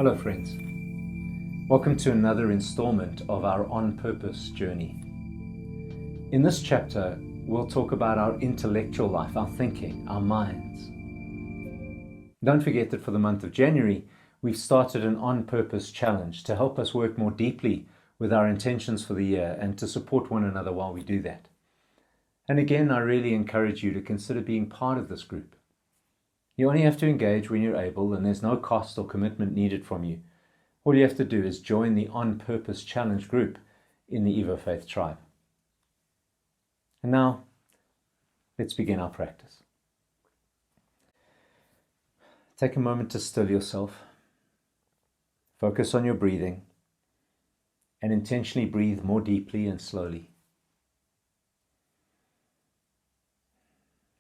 Hello friends, welcome to another installment of our On Purpose journey. In this chapter, we'll talk about our intellectual life, our thinking, our minds. Don't forget that for the month of January, we've started an On Purpose challenge to help us work more deeply with our intentions for the year and to support one another while we do that. And again, I really encourage you to consider being part of this group. You only have to engage when you're able, and there's no cost or commitment needed from you. All you have to do is join the On Purpose Challenge group in the Evo Faith tribe. And now, let's begin our practice. Take a moment to still yourself. Focus on your breathing, and intentionally breathe more deeply and slowly.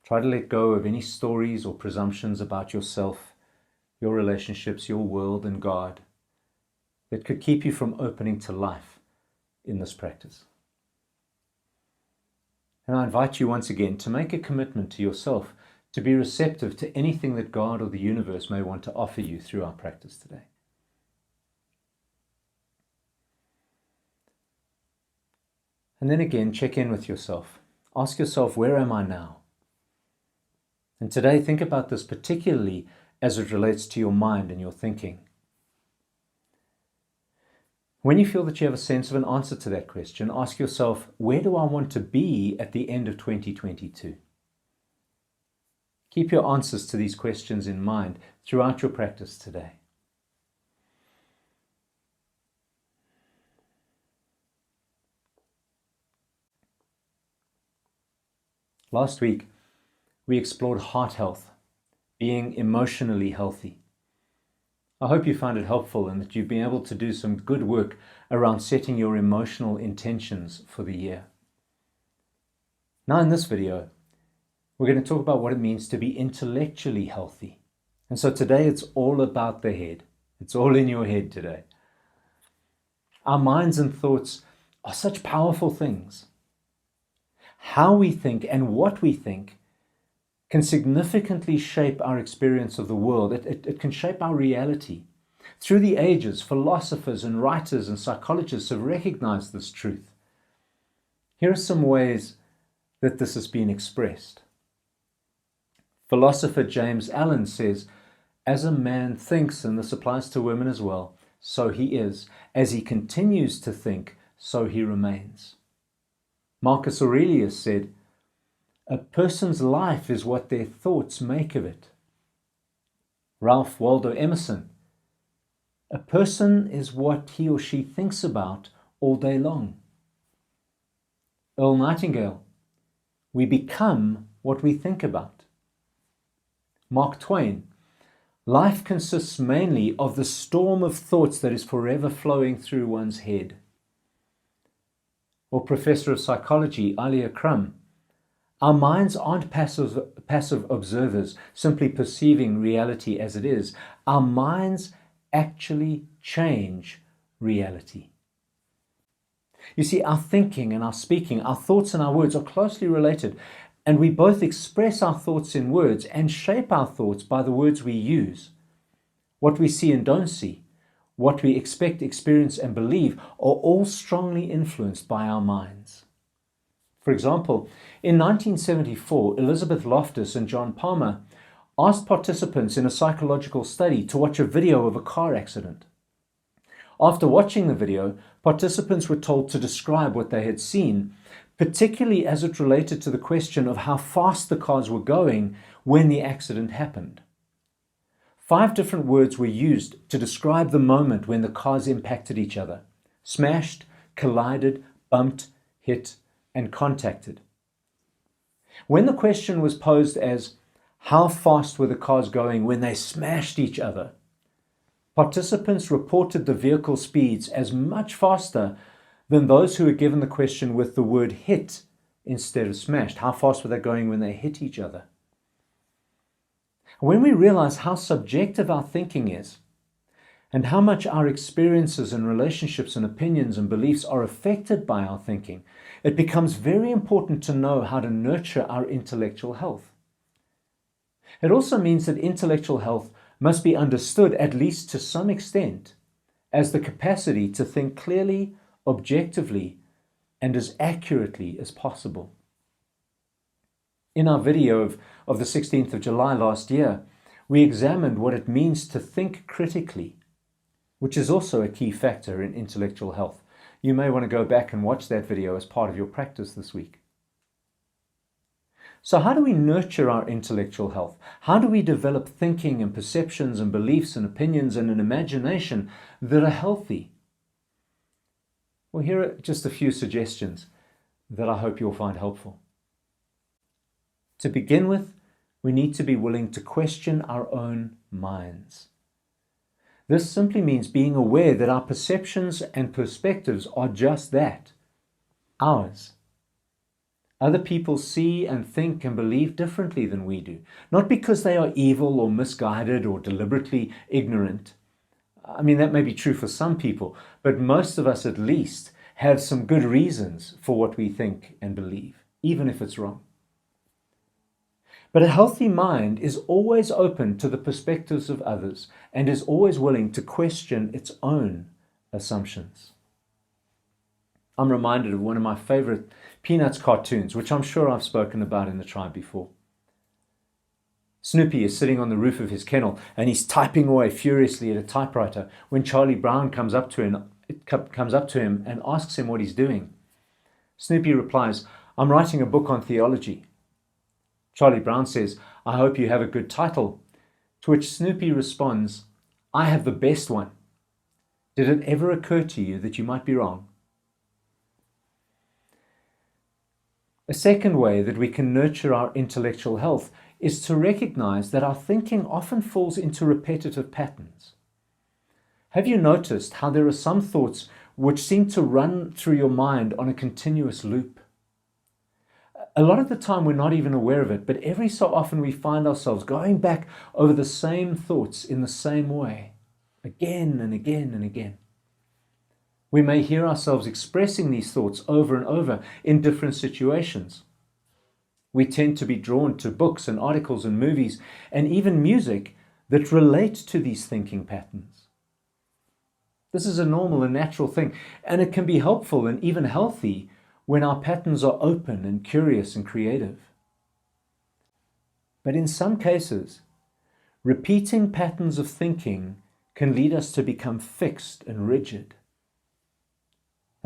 Try to let go of any stories or presumptions about yourself, your relationships, your world, and God that could keep you from opening to life in this practice. And I invite you once again to make a commitment to yourself to be receptive to anything that God or the universe may want to offer you through our practice today. And then again, check in with yourself. Ask yourself, where am I now? And today, think about this particularly as it relates to your mind and your thinking. When you feel that you have a sense of an answer to that question, ask yourself, where do I want to be at the end of 2022? Keep your answers to these questions in mind throughout your practice today. Last week, we explored heart health, being emotionally healthy. I hope you found it helpful and that you've been able to do some good work around setting your emotional intentions for the year. Now in this video, we're going to talk about what it means to be intellectually healthy. And so today it's all about the head. It's all in your head today. Our minds and thoughts are such powerful things. How we think and what we think can significantly shape our experience of the world. It can shape our reality. Through the ages, philosophers and writers and psychologists have recognized this truth. Here are some ways that this has been expressed. Philosopher James Allen says, "As a man thinks," and this applies to women as well, "so he is. As he continues to think, so he remains." Marcus Aurelius said, "A person's life is what their thoughts make of it." Ralph Waldo Emerson, "A person is what he or she thinks about all day long." Earl Nightingale, "We become what we think about." Mark Twain, "Life consists mainly of the storm of thoughts that is forever flowing through one's head." Or Professor of Psychology Alia Crum, "Our minds aren't passive observers, simply perceiving reality as it is. Our minds actually change reality." You see, our thinking and our speaking, our thoughts and our words are closely related, and we both express our thoughts in words and shape our thoughts by the words we use. What we see and don't see, what we expect, experience, and believe are all strongly influenced by our minds. For example, in 1974, Elizabeth Loftus and John Palmer asked participants in a psychological study to watch a video of a car accident. After watching the video, participants were told to describe what they had seen, particularly as it related to the question of how fast the cars were going when the accident happened. 5 different words were used to describe the moment when the cars impacted each other: smashed, collided, bumped, hit, and contacted. When the question was posed as, how fast were the cars going when they smashed each other, participants reported the vehicle speeds as much faster than those who were given the question with the word hit instead of smashed. How fast were they going when they hit each other? When we realize how subjective our thinking is, and how much our experiences and relationships and opinions and beliefs are affected by our thinking, it becomes very important to know how to nurture our intellectual health. It also means that intellectual health must be understood, at least to some extent, as the capacity to think clearly, objectively, and as accurately as possible. In our video of the 16th of July last year, we examined what it means to think critically, which is also a key factor in intellectual health. You may want to go back and watch that video as part of your practice this week. So how do we nurture our intellectual health? How do we develop thinking and perceptions and beliefs and opinions and an imagination that are healthy? Well, here are just a few suggestions that I hope you'll find helpful. To begin with, we need to be willing to question our own minds. This simply means being aware that our perceptions and perspectives are just that, ours. Other people see and think and believe differently than we do, not because they are evil or misguided or deliberately ignorant. I mean, that may be true for some people, but most of us at least have some good reasons for what we think and believe, even if it's wrong. But a healthy mind is always open to the perspectives of others and is always willing to question its own assumptions. I'm reminded of one of my favorite Peanuts cartoons, which I'm sure I've spoken about in the tribe before. Snoopy is sitting on the roof of his kennel and he's typing away furiously at a typewriter when Charlie Brown comes up to him and asks him what he's doing. Snoopy replies, "I'm writing a book on theology." Charlie Brown says, "I hope you have a good title." To which Snoopy responds, "I have the best one. Did it ever occur to you that you might be wrong?" A second way that we can nurture our intellectual health is to recognize that our thinking often falls into repetitive patterns. Have you noticed how there are some thoughts which seem to run through your mind on a continuous loop? A lot of the time we're not even aware of it, but every so often we find ourselves going back over the same thoughts in the same way, again and again and again. We may hear ourselves expressing these thoughts over and over in different situations. We tend to be drawn to books and articles and movies and even music that relate to these thinking patterns. This is a normal and natural thing, and it can be helpful and even healthy when our patterns are open and curious and creative. But in some cases, repeating patterns of thinking can lead us to become fixed and rigid.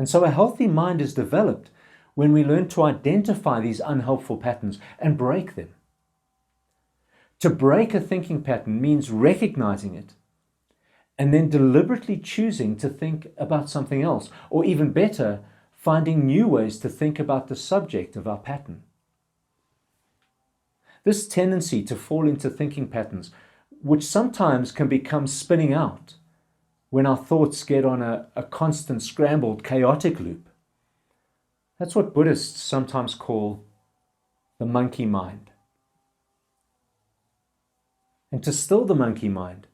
And so a healthy mind is developed when we learn to identify these unhelpful patterns and break them. To break a thinking pattern means recognizing it and then deliberately choosing to think about something else, or even better, finding new ways to think about the subject of our pattern. This tendency to fall into thinking patterns, which sometimes can become spinning out when our thoughts get on a constant scrambled, chaotic loop. That's what Buddhists sometimes call the monkey mind. And to still the monkey mind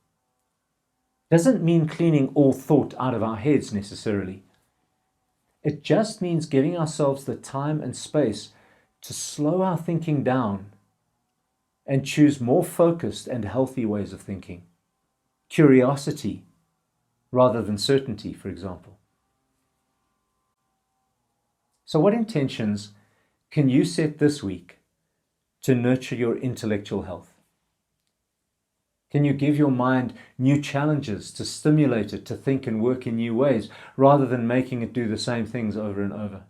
doesn't mean cleaning all thought out of our heads necessarily. It just means giving ourselves the time and space to slow our thinking down and choose more focused and healthy ways of thinking. Curiosity rather than certainty, for example. So what intentions can you set this week to nurture your intellectual health? Can you give your mind new challenges to stimulate it to think and work in new ways rather than making it do the same things over and over?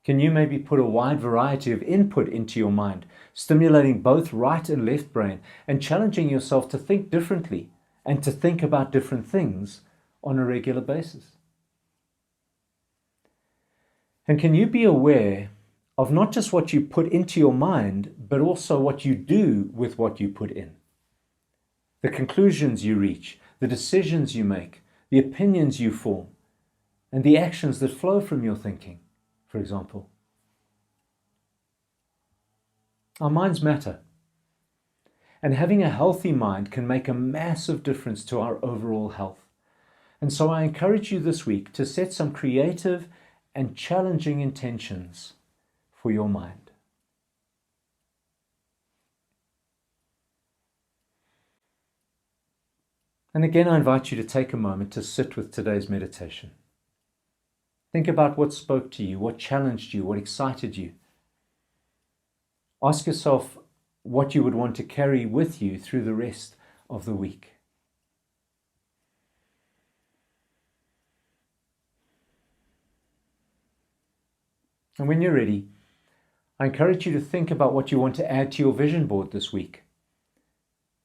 Can you maybe put a wide variety of input into your mind, stimulating both right and left brain and challenging yourself to think differently and to think about different things on a regular basis? And can you be aware of not just what you put into your mind, but also what you do with what you put in? The conclusions you reach, the decisions you make, the opinions you form, and the actions that flow from your thinking, for example. Our minds matter. And having a healthy mind can make a massive difference to our overall health. And so I encourage you this week to set some creative and challenging intentions for your mind. And again, I invite you to take a moment to sit with today's meditation. Think about what spoke to you, what challenged you, what excited you. Ask yourself what you would want to carry with you through the rest of the week. And when you're ready, I encourage you to think about what you want to add to your vision board this week.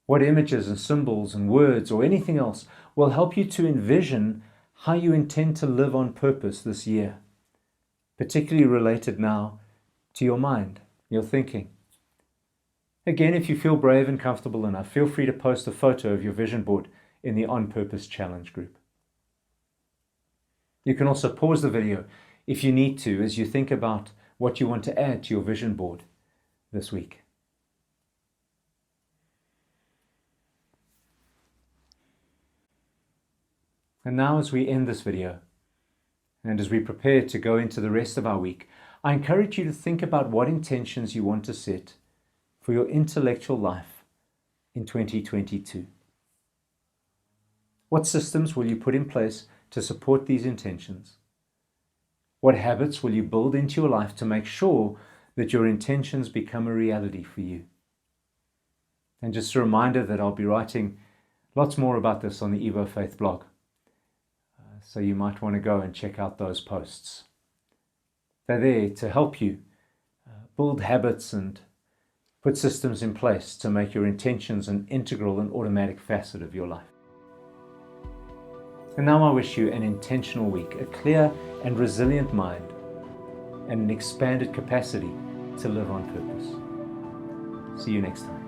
What images and symbols and words or anything else will help you to envision how you intend to live on purpose this year, particularly related now to your mind, your thinking. Again, if you feel brave and comfortable enough, feel free to post a photo of your vision board in the On Purpose Challenge group. You can also pause the video if you need to as you think about what you want to add to your vision board this week. And now, as we end this video, and as we prepare to go into the rest of our week, I encourage you to think about what intentions you want to set for your intellectual life in 2022. What systems will you put in place to support these intentions? What habits will you build into your life to make sure that your intentions become a reality for you? And just a reminder that I'll be writing lots more about this on the Evo Faith blog. So you might want to go and check out those posts. They're there to help you build habits and put systems in place to make your intentions an integral and automatic facet of your life. And now I wish you an intentional week, a clear and resilient mind, and an expanded capacity to live on purpose. See you next time.